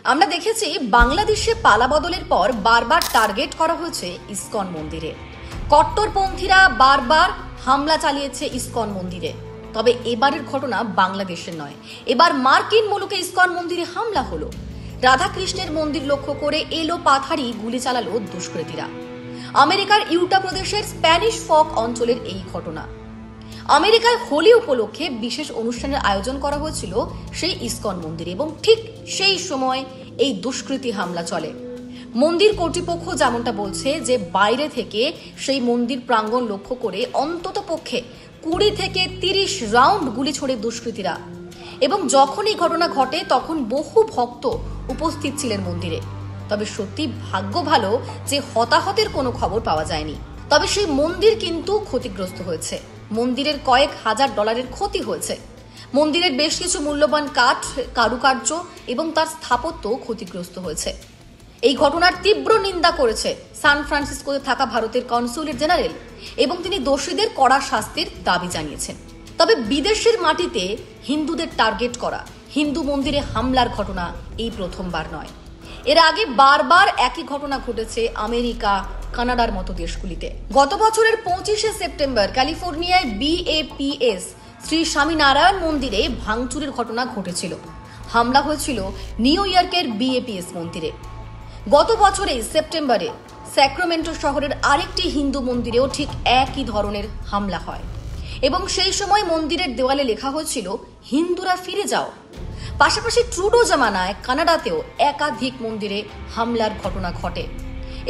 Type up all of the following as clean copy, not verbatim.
আমরা দেখেছি বাংলাদেশে পালাবদলের পর বারবার টার্গেট করা হয়েছে ইসকন মন্দিরে। কট্টরপন্থীরা বারবার হামলা চালিয়েছে ইসকন মন্দিরে। তবে এবারের ঘটনা বাংলাদেশের নয়, এবার মার্কিন মুলুকে ইসকন মন্দিরে হামলা হলো। রাধাকৃষ্ণের মন্দির লক্ষ্য করে এলো পাথারি গুলি চালালো দুষ্কৃতীরা। আমেরিকার ইউটা প্রদেশের স্প্যানিশ ফক অঞ্চলের এই ঘটনা। আমেরিকায় হোলি উপলক্ষে বিশেষ অনুষ্ঠানের আয়োজন করা হয়েছিল সেই ইসকন মন্দিরে, এবং ঠিক সেই সময় এই দুষ্কৃতী হামলা চলে। মন্দির কর্তৃপক্ষ যেমনটা বলছে যে বাইরে থেকে সেই মন্দির প্রাঙ্গণ লক্ষ্য করে অন্তত পক্ষে 20 থেকে 30 রাউন্ড গুলি ছোড়ে দুষ্কৃতীরা। এবং যখন এই ঘটনা ঘটে তখন বহু ভক্ত উপস্থিত ছিলেন মন্দিরে। তবে সত্যি ভাগ্য ভালো যে হতাহতের কোনো খবর পাওয়া যায়নি। তবে সেই মন্দির কিন্তু ক্ষতিগ্রস্ত হয়েছে। মন্দিরের কয়েক হাজার ডলারের ক্ষতি হয়েছে। মন্দিরের বেশ কিছু মূল্যবান কাঠ, কারুকার্য এবং তার স্থাপত্য ক্ষতিগ্রস্ত হয়েছে। এই ঘটনার তীব্র নিন্দা করেছে সান ফ্রান্সিসকোতে থাকা ভারতের কনসুলেট জেনারেল, এবং তিনি দোষীদের কড়া শাস্তির দাবি জানিয়েছেন। তবে বিদেশের মাটিতে হিন্দুদের টার্গেট করা, হিন্দু মন্দিরে হামলার ঘটনা এই প্রথমবার নয়। এর আগে বারবার একই ঘটনা ঘটেছে আমেরিকা, কানাডার মতো দেশগুলিতে। গত বছরের 25শে সেপ্টেম্বর ক্যালিফোর্নিয়ায় BAPS শ্রী স্বামীনারায়ণ মন্দিরে ভাঙচুরের ঘটনা ঘটেছিল। হামলা হয়েছিল নিউ ইয়র্কের BAPS মন্দিরে। গত বছরে সেপ্টেম্বরে স্যাক্রামেন্টো শহরের আরেকটি হিন্দু মন্দিরেও ঠিক একই ধরনের হামলা হয়, এবং সেই সময় মন্দিরের দেওয়ালে লেখা হয়েছিল হিন্দুরা ফিরে যাও। পাশাপাশি ট্রুডো জামানায় কানাডাতেও একাধিক মন্দিরে হামলার ঘটনা ঘটে,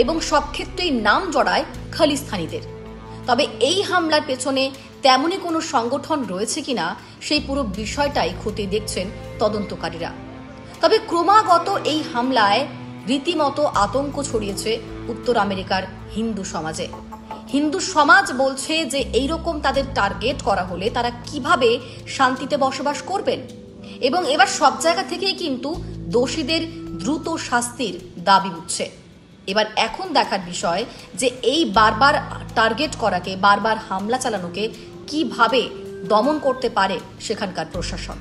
এবং সব ক্ষেত্রেই নাম জড়ায় খালিস্তানিদের। তবে এই হামলার পেছনে তেমনই কোনো সংগঠন রয়েছে কিনা সেই পুরো বিষয়টাই খতিয়ে দেখছেন তদন্তকারীরা। তবে ক্রমাগত এই হামলায় রীতিমতো আতঙ্ক ছড়িয়েছে উত্তর আমেরিকার হিন্দু সমাজে। হিন্দু সমাজ বলছে যে এইরকম তাদের টার্গেট করা হলে তারা কিভাবে শান্তিতে বসবাস করবেন, এবং এবার সব জায়গা থেকেই কিন্তু দোষীদের দ্রুত শাস্তির দাবি উঠছে। এবার এখন দেখার বিষয় যে এই বারবার টার্গেট করাকে, বারবার হামলা চালানোকে কিভাবে দমন করতে পারে সেখানকার প্রশাসন।